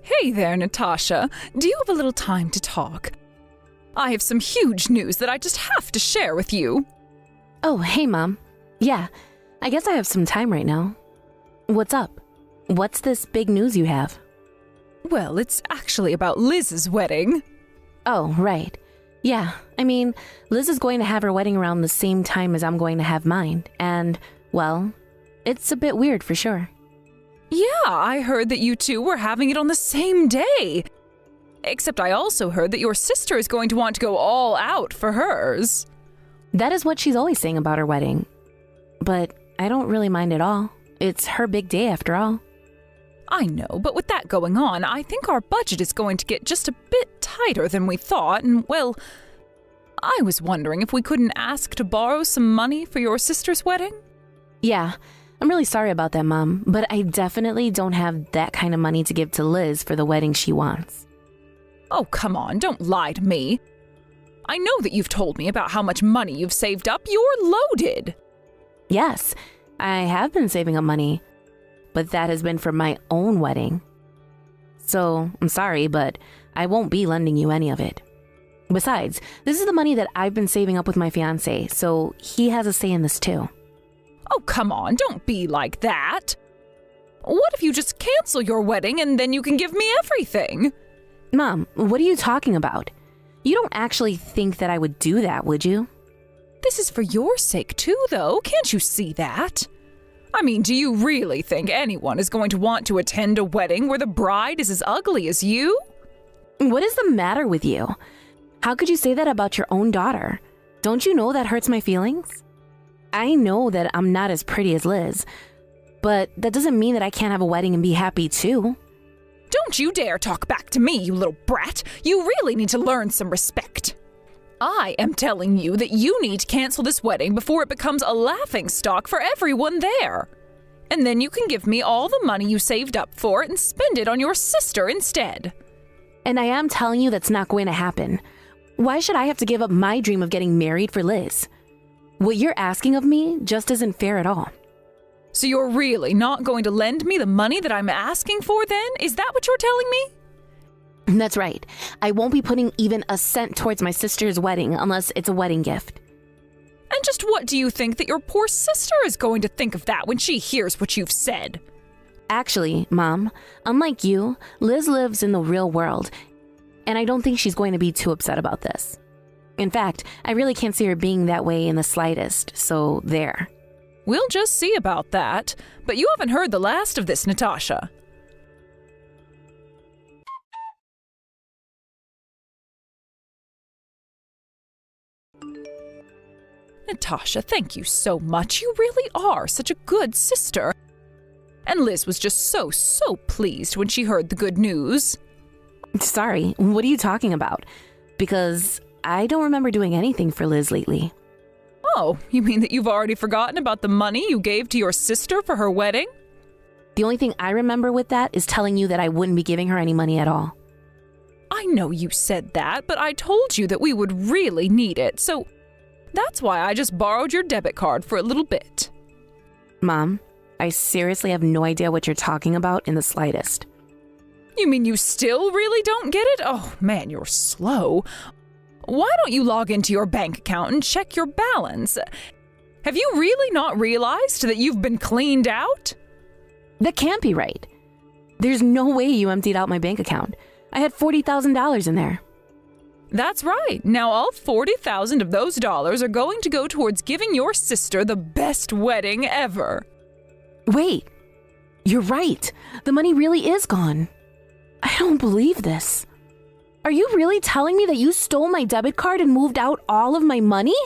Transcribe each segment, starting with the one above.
Hey there, Natasha. Do you have a little time to talk? I have some huge news that I just have to share with you. Oh, hey, Mom. Yeah, I guess I have some time right now. What's up? What's this big news you have? Well, it's actually about Liz's wedding. Oh, right. Yeah, I mean, Liz is going to have her wedding around the same time as I'm going to have mine, and, well, it's a bit weird for sure. Yeah, I heard that you two were having it on the same day. Except I also heard that your sister is going to want to go all out for hers. That is what she's always saying about her wedding. But I don't really mind at all. It's her big day after all. I know, but with that going on, I think our budget is going to get just a bit tighter than we thought, and, well, I was wondering if we couldn't ask to borrow some money for your sister's wedding? Yeah, I'm really sorry about that, Mom, but I definitely don't have that kind of money to give to Liz for the wedding she wants. Oh, come on, don't lie to me. I know that you've told me about how much money you've saved up. You're loaded. Yes, I have been saving up money, but that has been for my own wedding. So, I'm sorry, but I won't be lending you any of it. Besides, this is the money that I've been saving up with my fiancé, so he has a say in this too. Oh, come on, don't be like that. What if you just cancel your wedding and then you can give me everything? Mom, what are you talking about? You don't actually think that I would do that, would you? This is for your sake too, though. Can't you see that? I mean, do you really think anyone is going to want to attend a wedding where the bride is as ugly as you? What is the matter with you? How could you say that about your own daughter? Don't you know that hurts my feelings? I know that I'm not as pretty as Liz, but that doesn't mean that I can't have a wedding and be happy too. Don't you dare talk back to me, you little brat. You really need to learn some respect. I am telling you that you need to cancel this wedding before it becomes a laughingstock for everyone there. And then you can give me all the money you saved up for it and spend it on your sister instead. And I am telling you that's not going to happen. Why should I have to give up my dream of getting married for Liz? What you're asking of me just isn't fair at all. So you're really not going to lend me the money that I'm asking for then? Is that what you're telling me? That's right. I won't be putting even a cent towards my sister's wedding unless it's a wedding gift. And just what do you think that your poor sister is going to think of that when she hears what you've said? Actually, Mom, unlike you, Liz lives in the real world, and I don't think she's going to be too upset about this. In fact, I really can't see her being that way in the slightest, so there. We'll just see about that. But you haven't heard the last of this, Natasha. Natasha, thank you so much. You really are such a good sister. And Liz was just so pleased when she heard the good news. Sorry, what are you talking about? Because I don't remember doing anything for Liz lately. Oh, you mean that you've already forgotten about the money you gave to your sister for her wedding? The only thing I remember with that is telling you that I wouldn't be giving her any money at all. I know you said that, but I told you that we would really need it, so that's why I just borrowed your debit card for a little bit. Mom, I seriously have no idea what you're talking about in the slightest. You mean you still really don't get it? Oh, man, you're slow. Why don't you log into your bank account and check your balance? Have you really not realized that you've been cleaned out? That can't be right. There's no way you emptied out my bank account. I had $40,000 in there. That's right. Now all 40,000 of those dollars are going to go towards giving your sister the best wedding ever. Wait, you're right. The money really is gone. I don't believe this. Are you really telling me that you stole my debit card and moved out all of my money?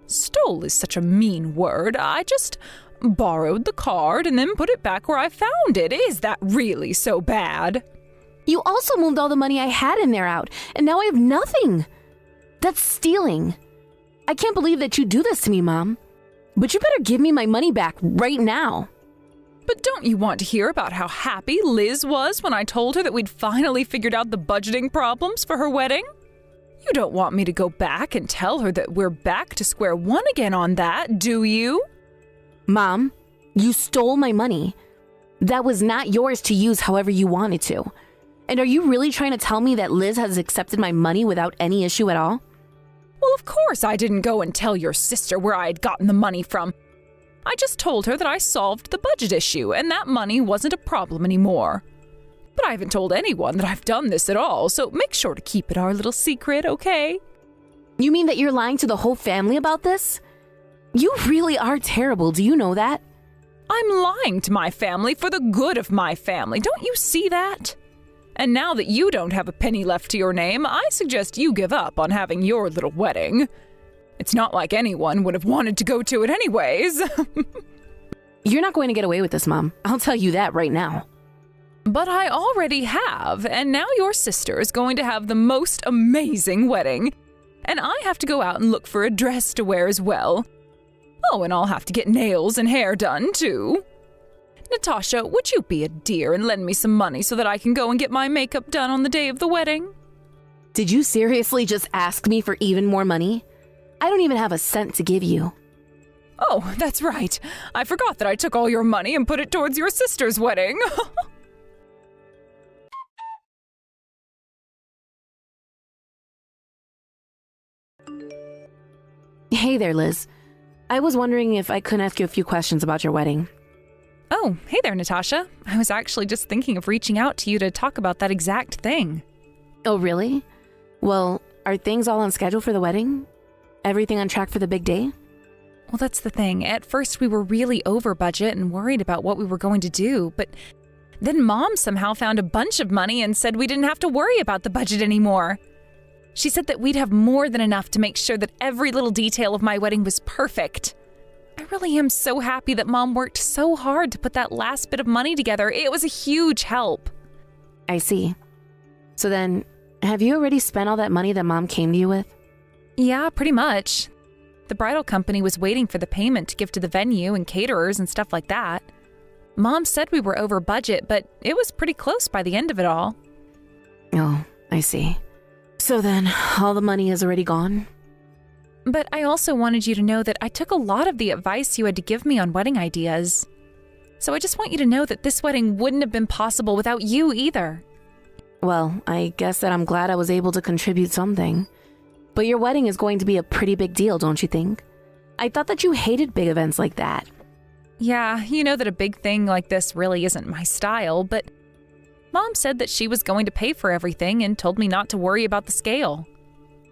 Stole is such a mean word. I just borrowed the card and then put it back where I found it. Is that really so bad? You also moved all the money I had in there out, and now I have nothing. That's stealing. I can't believe that you do this to me, Mom. But you better give me my money back right now. But don't you want to hear about how happy Liz was when I told her that we'd finally figured out the budgeting problems for her wedding? You don't want me to go back and tell her that we're back to square one again on that, do you? Mom, you stole my money. That was not yours to use however you wanted to. And are you really trying to tell me that Liz has accepted my money without any issue at all? Well, of course I didn't go and tell your sister where I had gotten the money from. I just told her that I solved the budget issue and that money wasn't a problem anymore. But I haven't told anyone that I've done this at all, so make sure to keep it our little secret, okay? You mean that you're lying to the whole family about this? You really are terrible, do you know that? I'm lying to my family for the good of my family, don't you see that? And now that you don't have a penny left to your name, I suggest you give up on having your little wedding. It's not like anyone would have wanted to go to it anyways. You're not going to get away with this, Mom. I'll tell you that right now. But I already have, and now your sister is going to have the most amazing wedding. And I have to go out and look for a dress to wear as well. Oh, and I'll have to get nails and hair done, too. Natasha, would you be a dear and lend me some money so that I can go and get my makeup done on the day of the wedding? Did you seriously just ask me for even more money? I don't even have a cent to give you. Oh, that's right. I forgot that I took all your money and put it towards your sister's wedding. Hey there, Liz. I was wondering if I could ask you a few questions about your wedding. Oh, hey there, Natasha. I was actually just thinking of reaching out to you to talk about that exact thing. Oh, really? Well, are things all on schedule for the wedding? Everything on track for the big day? Well, that's the thing. At first, we were really over budget and worried about what we were going to do, but then Mom somehow found a bunch of money and said we didn't have to worry about the budget anymore. She said that we'd have more than enough to make sure that every little detail of my wedding was perfect. I really am so happy that Mom worked so hard to put that last bit of money together. It was a huge help. I see. So then, have you already spent all that money that Mom came to you with? Yeah, pretty much. The bridal company was waiting for the payment to give to the venue and caterers and stuff like that. Mom said we were over budget, but it was pretty close by the end of it all. Oh, I see. So then, all the money is already gone? But I also wanted you to know that I took a lot of the advice you had to give me on wedding ideas. So I just want you to know that this wedding wouldn't have been possible without you either. Well, I guess that I'm glad I was able to contribute something. But your wedding is going to be a pretty big deal, don't you think? I thought that you hated big events like that. Yeah, you know that a big thing like this really isn't my style, but Mom said that she was going to pay for everything and told me not to worry about the scale.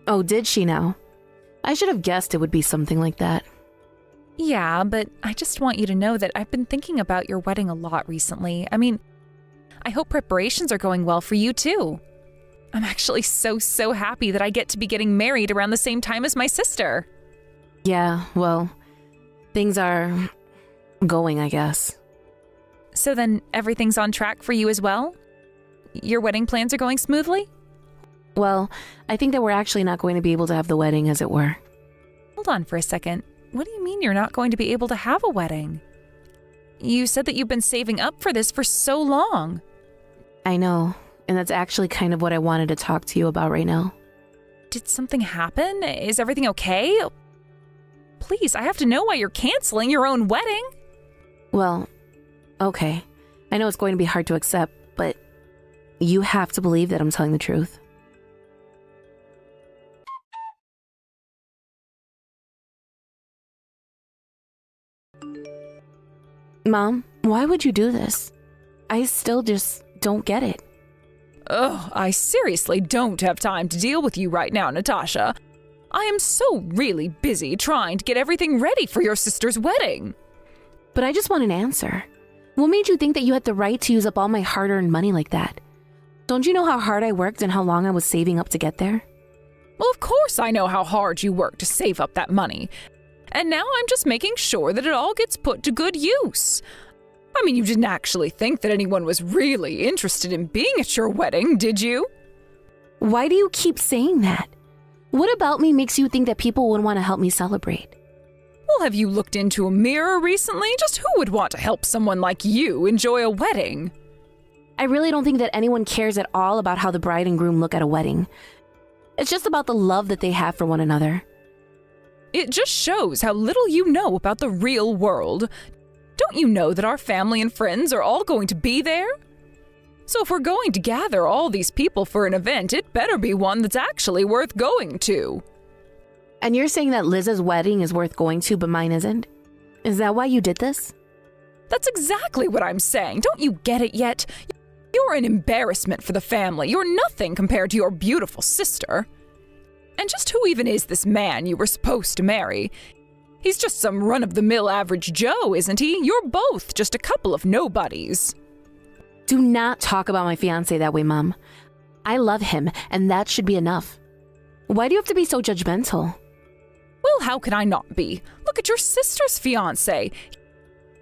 Oh, did she now? I should have guessed it would be something like that. Yeah, but I just want you to know that I've been thinking about your wedding a lot recently. I mean, I hope preparations are going well for you too. I'm actually so happy that I get to be getting married around the same time as my sister. Yeah, well, things are going, I guess. So then everything's on track for you as well? Your wedding plans are going smoothly? Well, I think that we're actually not going to be able to have the wedding, as it were. Hold on for a second. What do you mean you're not going to be able to have a wedding? You said that you've been saving up for this for so long. I know, and that's actually kind of what I wanted to talk to you about right now. Did something happen? Is everything okay? Please, I have to know why you're canceling your own wedding. Well, okay. I know it's going to be hard to accept, but you have to believe that I'm telling the truth. Mom, why would you do this? I still just don't get it. Ugh, I seriously don't have time to deal with you right now, Natasha. I am so really busy trying to get everything ready for your sister's wedding. But I just want an answer. What made you think that you had the right to use up all my hard-earned money like that? Don't you know how hard I worked and how long I was saving up to get there? Well, of course I know how hard you worked to save up that money. And now I'm just making sure that it all gets put to good use. I mean, you didn't actually think that anyone was really interested in being at your wedding, did you? Why do you keep saying that? What about me makes you think that people would want to help me celebrate? Well, have you looked into a mirror recently? Just who would want to help someone like you enjoy a wedding? I really don't think that anyone cares at all about how the bride and groom look at a wedding. It's just about the love that they have for one another. It just shows how little you know about the real world. Don't you know that our family and friends are all going to be there? So if we're going to gather all these people for an event, it better be one that's actually worth going to. And you're saying that Liz's wedding is worth going to, but mine isn't? Is that why you did this? That's exactly what I'm saying. Don't you get it yet? You're an embarrassment for the family. You're nothing compared to your beautiful sister. And just who even is this man you were supposed to marry? He's just some run-of-the-mill average Joe, isn't he? You're both just a couple of nobodies. Do not talk about my fiancé that way, Mom. I love him, and that should be enough. Why do you have to be so judgmental? Well, how can I not be? Look at your sister's fiancé.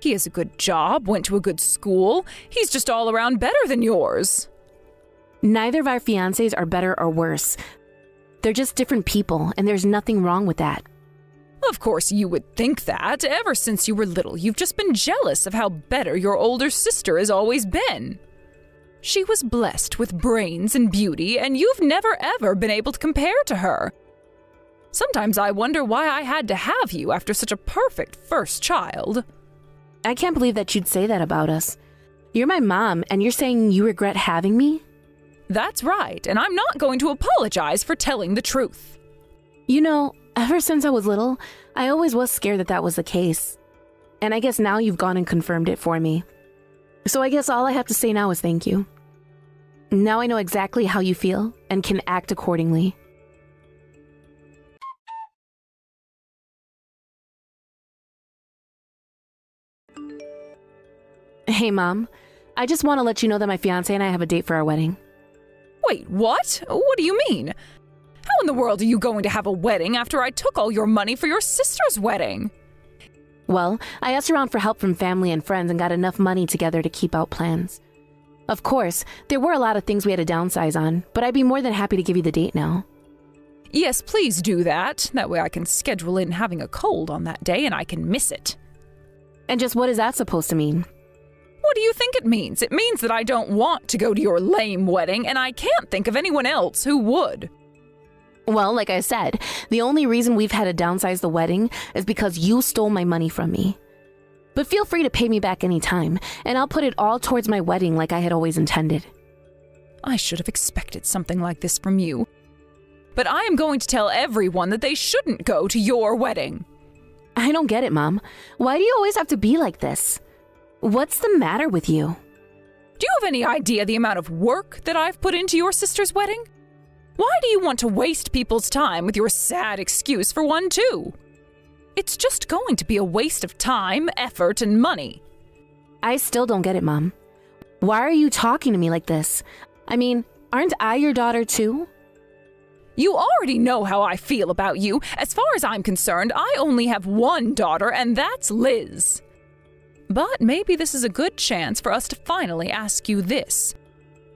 He has a good job, went to a good school. He's just all around better than yours. Neither of our fiancés are better or worse. They're just different people, and there's nothing wrong with that. Of course you would think that. Ever since you were little, you've just been jealous of how better your older sister has always been. She was blessed with brains and beauty, and you've never ever been able to compare to her. Sometimes I wonder why I had to have you after such a perfect first child. I can't believe that you'd say that about us. You're my mom, and you're saying you regret having me? That's right, and I'm not going to apologize for telling the truth. You know, ever since I was little, I always was scared that that was the case. And I guess now you've gone and confirmed it for me. So I guess all I have to say now is thank you. Now I know exactly how you feel and can act accordingly. Hey, Mom. I just want to let you know that my fiancé and I have a date for our wedding. Wait, what? What do you mean? How in the world are you going to have a wedding after I took all your money for your sister's wedding? Well, I asked around for help from family and friends and got enough money together to keep out plans. Of course, there were a lot of things we had to downsize on, but I'd be more than happy to give you the date now. Yes, please do that. That way I can schedule in having a cold on that day and I can miss it. And just what is that supposed to mean? What do you think it means? It means that I don't want to go to your lame wedding, and I can't think of anyone else who would. Well, like I said, the only reason we've had to downsize the wedding is because you stole my money from me. But feel free to pay me back anytime, and I'll put it all towards my wedding like I had always intended. I should have expected something like this from you. But I am going to tell everyone that they shouldn't go to your wedding. I don't get it, Mom. Why do you always have to be like this? What's the matter with you? Do you have any idea the amount of work that I've put into your sister's wedding? Why do you want to waste people's time with your sad excuse for one, too? It's just going to be a waste of time, effort, and money. I still don't get it, Mom. Why are you talking to me like this? I mean, aren't I your daughter, too? You already know how I feel about you. As far as I'm concerned, I only have one daughter, and that's Liz. But maybe this is a good chance for us to finally ask you this.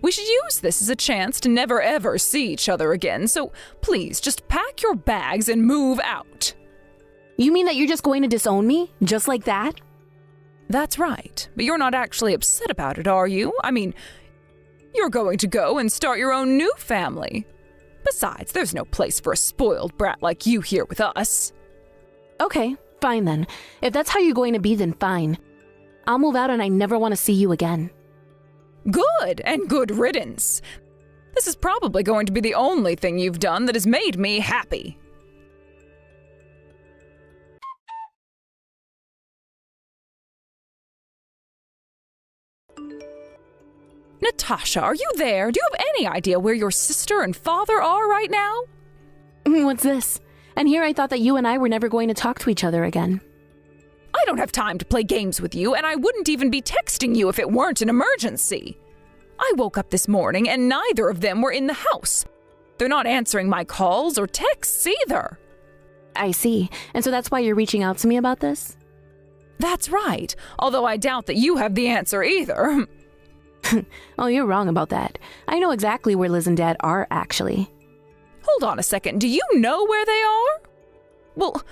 We should use this as a chance to never ever see each other again, so please just pack your bags and move out. You mean that you're just going to disown me? Just like that? That's right, but you're not actually upset about it, are you? I mean, you're going to go and start your own new family. Besides, there's no place for a spoiled brat like you here with us. Okay, fine then. If that's how you're going to be, then fine. I'll move out and I never want to see you again. Good, and good riddance. This is probably going to be the only thing you've done that has made me happy. Natasha, are you there? Do you have any idea where your sister and father are right now? What's this? And here I thought that you and I were never going to talk to each other again. I don't have time to play games with you, and I wouldn't even be texting you if it weren't an emergency. I woke up this morning and neither of them were in the house. They're not answering my calls or texts either. I see. And so that's why you're reaching out to me about this? That's right, although I doubt that you have the answer either. Oh, you're wrong about that. I know exactly where Liz and Dad are, actually. Hold on a second, do you know where they are? Well,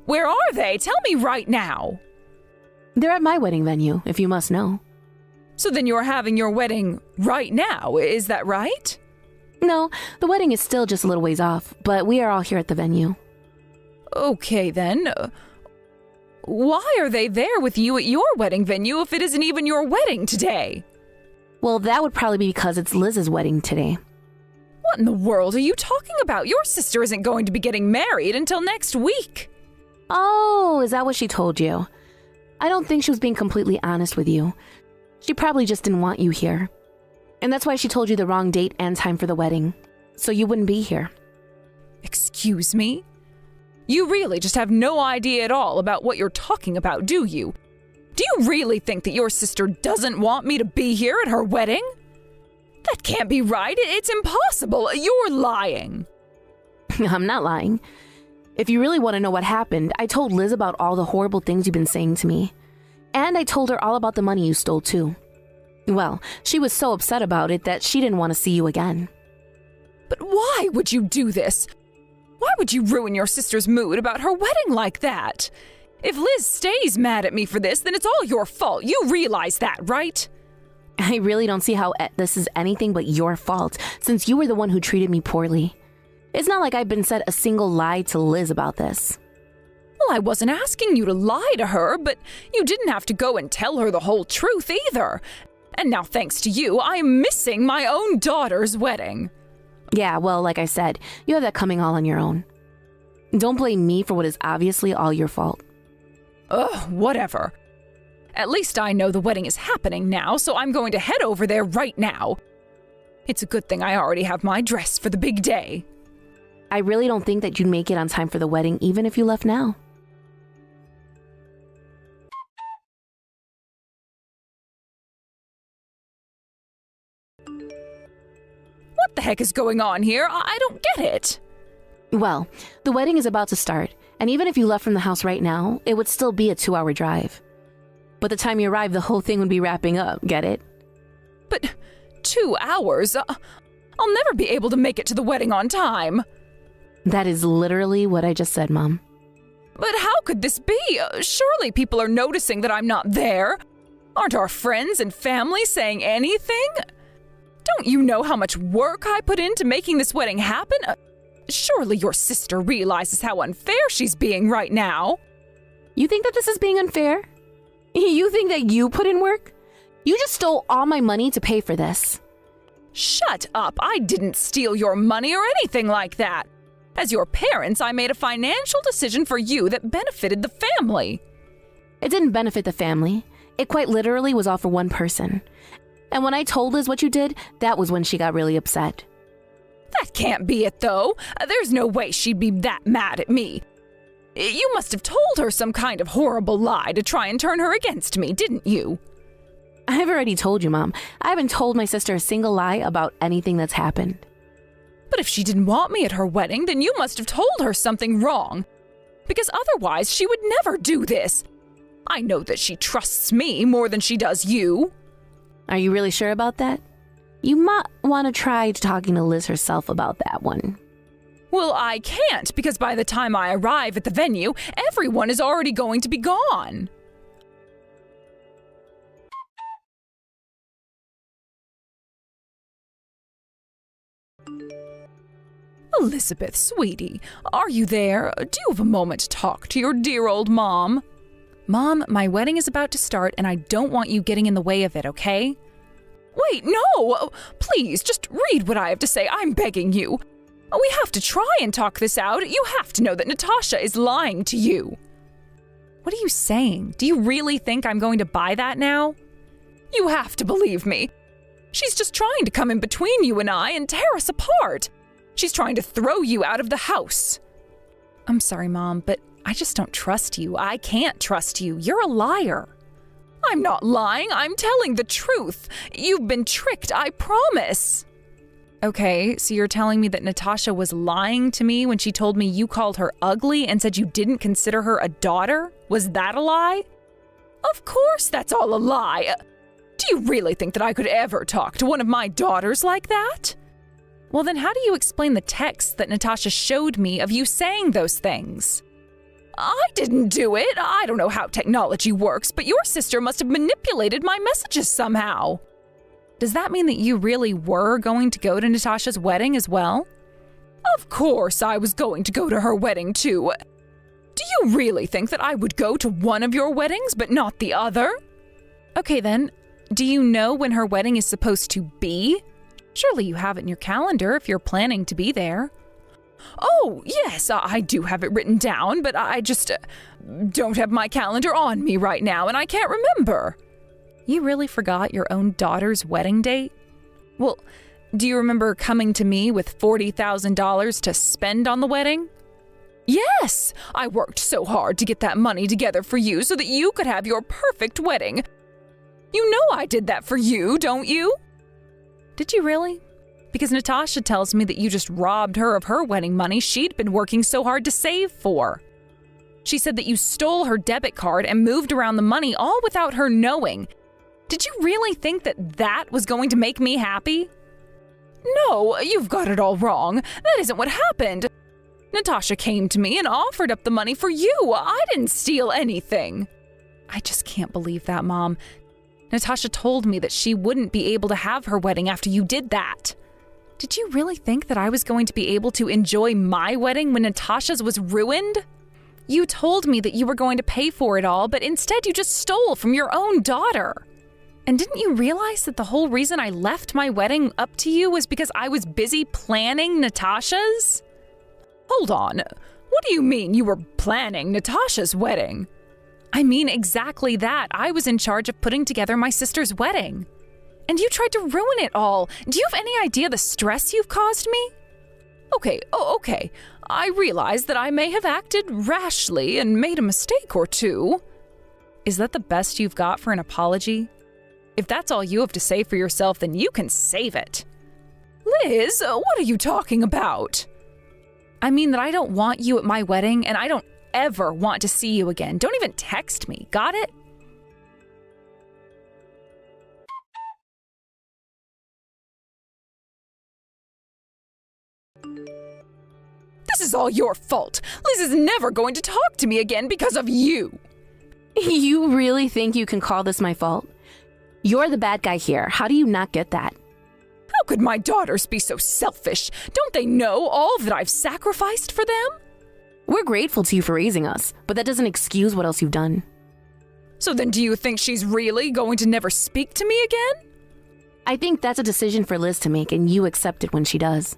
where are they? Tell me right now. They're at my wedding venue, if you must know. So then you're having your wedding right now, is that right? No, the wedding is still just a little ways off, but we are all here at the venue. Okay then. Why are they there with you at your wedding venue if it isn't even your wedding today? Well, that would probably be because it's Liz's wedding today. What in the world are you talking about? Your sister isn't going to be getting married until next week. Oh, is that what she told you? I don't think she was being completely honest with you. She probably just didn't want you here. And that's why she told you the wrong date and time for the wedding, so you wouldn't be here. Excuse me? You really just have no idea at all about what you're talking about, do you? Do you really think that your sister doesn't want me to be here at her wedding? That can't be right. It's impossible. You're lying. I'm not lying. If you really want to know what happened, I told Liz about all the horrible things you've been saying to me. And I told her all about the money you stole too. Well, she was so upset about it that she didn't want to see you again. But why would you do this? Why would you ruin your sister's mood about her wedding like that? If Liz stays mad at me for this, then it's all your fault. You realize that, right? I really don't see how this is anything but your fault, since you were the one who treated me poorly. It's not like I've been said a single lie to Liz about this. Well, I wasn't asking you to lie to her, but you didn't have to go and tell her the whole truth either. And now, thanks to you, I'm missing my own daughter's wedding. Yeah, well, like I said, you have that coming all on your own. Don't blame me for what is obviously all your fault. Ugh, whatever. At least I know the wedding is happening now, so I'm going to head over there right now. It's a good thing I already have my dress for the big day. I really don't think that you'd make it on time for the wedding, even if you left now. What the heck is going on here? I don't get it. Well, the wedding is about to start, and even if you left from the house right now, it would still be a 2-hour drive. But the time you arrive, the whole thing would be wrapping up, get it? But 2 hours? I'll never be able to make it to the wedding on time. That is literally what I just said, Mom. But how could this be? Surely people are noticing that I'm not there. Aren't our friends and family saying anything? Don't you know how much work I put into making this wedding happen? Surely your sister realizes how unfair she's being right now. You think that this is being unfair? You think that you put in work? You just stole all my money to pay for this. Shut up. I didn't steal your money or anything like that. As your parents, I made a financial decision for you that benefited the family. It didn't benefit the family. It quite literally was all for one person. And when I told Liz what you did, that was when she got really upset. That can't be it, though. There's no way she'd be that mad at me. You must have told her some kind of horrible lie to try and turn her against me, didn't you? I've already told you, Mom. I haven't told my sister a single lie about anything that's happened. But if she didn't want me at her wedding, then you must have told her something wrong. Because otherwise, she would never do this. I know that she trusts me more than she does you. Are you really sure about that? You might want to try talking to Liz herself about that one. Well, I can't, because by the time I arrive at the venue, everyone is already going to be gone. Elizabeth, sweetie, are you there? Do you have a moment to talk to your dear old mom? Mom, my wedding is about to start, and I don't want you getting in the way of it, okay? Wait, no! Please, just read what I have to say. I'm begging you. We have to try and talk this out. You have to know that Natasha is lying to you. What are you saying? Do you really think I'm going to buy that now? You have to believe me. She's just trying to come in between you and I and tear us apart. She's trying to throw you out of the house. I'm sorry, Mom, but I just don't trust you. I can't trust you. You're a liar. I'm not lying. I'm telling the truth. You've been tricked, I promise. Okay, so you're telling me that Natasha was lying to me when she told me you called her ugly and said you didn't consider her a daughter? Was that a lie? Of course that's all a lie. Do you really think that I could ever talk to one of my daughters like that? Well, then how do you explain the text that Natasha showed me of you saying those things? I didn't do it. I don't know how technology works, but your sister must have manipulated my messages somehow. Does that mean that you really were going to go to Natasha's wedding as well? Of course I was going to go to her wedding too. Do you really think that I would go to one of your weddings but not the other? Okay then, Do you know when her wedding is supposed to be? Surely you have it in your calendar if you're planning to be there. Oh, yes, I do have it written down, but I just don't have my calendar on me right now, and I can't remember. You really forgot your own daughter's wedding date? Well, do you remember coming to me with $40,000 to spend on the wedding? Yes, I worked so hard to get that money together for you so that you could have your perfect wedding. You know I did that for you, don't you? Did you really? Because Natasha tells me that you just robbed her of her wedding money she'd been working so hard to save for. She said that you stole her debit card and moved around the money all without her knowing. Did you really think that that was going to make me happy? No, you've got it all wrong. That isn't what happened. Natasha came to me and offered up the money for you. I didn't steal anything. I just can't believe that, Mom. Natasha told me that she wouldn't be able to have her wedding after you did that. Did you really think that I was going to be able to enjoy my wedding when Natasha's was ruined? You told me that you were going to pay for it all, but instead you just stole from your own daughter. And didn't you realize that the whole reason I left my wedding up to you was because I was busy planning Natasha's? Hold on. What do you mean you were planning Natasha's wedding? I mean exactly that. I was in charge of putting together my sister's wedding. And you tried to ruin it all. Do you have any idea the stress you've caused me? Okay. I realize that I may have acted rashly and made a mistake or two. Is that the best you've got for an apology? If that's all you have to say for yourself, then you can save it. Liz, what are you talking about? I mean that I don't want you at my wedding, and I don't ever want to see you again. Don't even text me, got it? This is all your fault. Liz is never going to talk to me again because of you. You really think you can call this my fault? You're the bad guy here. How do you not get that? How could my daughters be so selfish? Don't they know all that I've sacrificed for them? We're grateful to you for raising us, but that doesn't excuse what else you've done. So then do you think she's really going to never speak to me again? I think that's a decision for Liz to make, and you accept it when she does.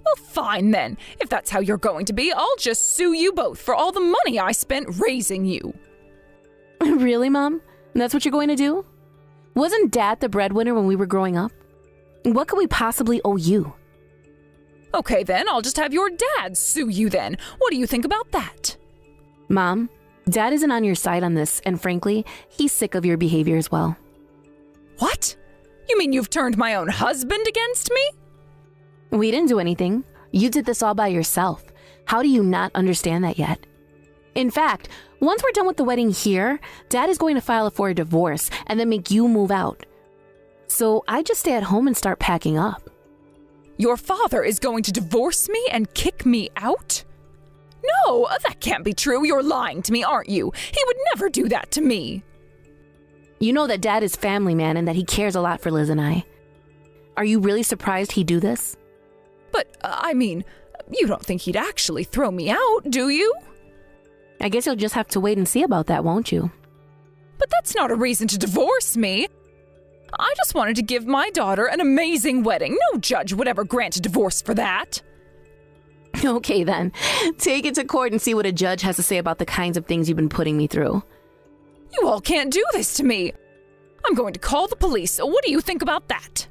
Well, fine then. If that's how you're going to be, I'll just sue you both for all the money I spent raising you. Really, Mom? That's what you're going to do? Wasn't Dad the breadwinner when we were growing up? What could we possibly owe you? Okay then, I'll just have your dad sue you then. What do you think about that? Mom, Dad isn't on your side on this, and frankly, he's sick of your behavior as well. What? You mean you've turned my own husband against me? We didn't do anything. You did this all by yourself. How do you not understand that yet? In fact, once we're done with the wedding here, Dad is going to file for a divorce and then make you move out. So I just stay at home and start packing up. Your father is going to divorce me and kick me out? No, that can't be true. You're lying to me, aren't you? He would never do that to me. You know that Dad is family man and that he cares a lot for Liz and I. Are you really surprised he'd do this? But, I mean, you don't think he'd actually throw me out, do you? I guess you'll just have to wait and see about that, won't you? But that's not a reason to divorce me. I just wanted to give my daughter an amazing wedding. No judge would ever grant a divorce for that. Okay then, take it to court and see what a judge has to say about the kinds of things you've been putting me through. You all can't do this to me. I'm going to call the police. What do you think about that?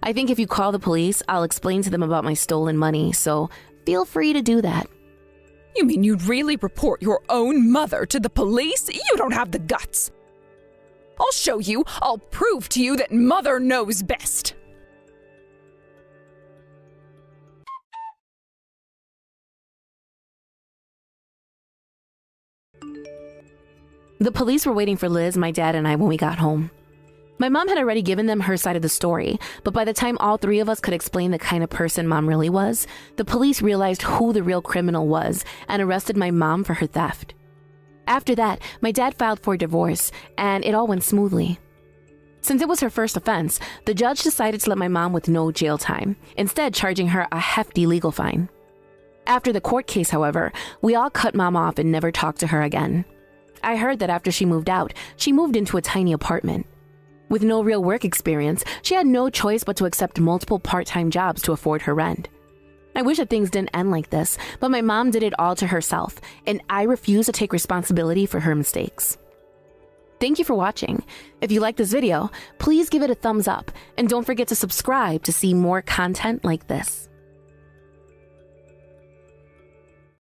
I think if you call the police, I'll explain to them about my stolen money, so feel free to do that. You mean you'd really report your own mother to the police? You don't have the guts. I'll show you. I'll prove to you that Mother knows best. The police were waiting for Liz, my dad, and I when we got home. My mom had already given them her side of the story, but by the time all three of us could explain the kind of person Mom really was, the police realized who the real criminal was and arrested my mom for her theft. After that, my dad filed for divorce, and it all went smoothly. Since it was her first offense, the judge decided to let my mom with no jail time, instead charging her a hefty legal fine. After the court case, however, we all cut Mom off and never talked to her again. I heard that after she moved out, she moved into a tiny apartment. With no real work experience, she had no choice but to accept multiple part-time jobs to afford her rent. I wish that things didn't end like this, but my mom did it all to herself, and I refuse to take responsibility for her mistakes. Thank you for watching. If you like this video, please give it a thumbs up, and don't forget to subscribe to see more content like this.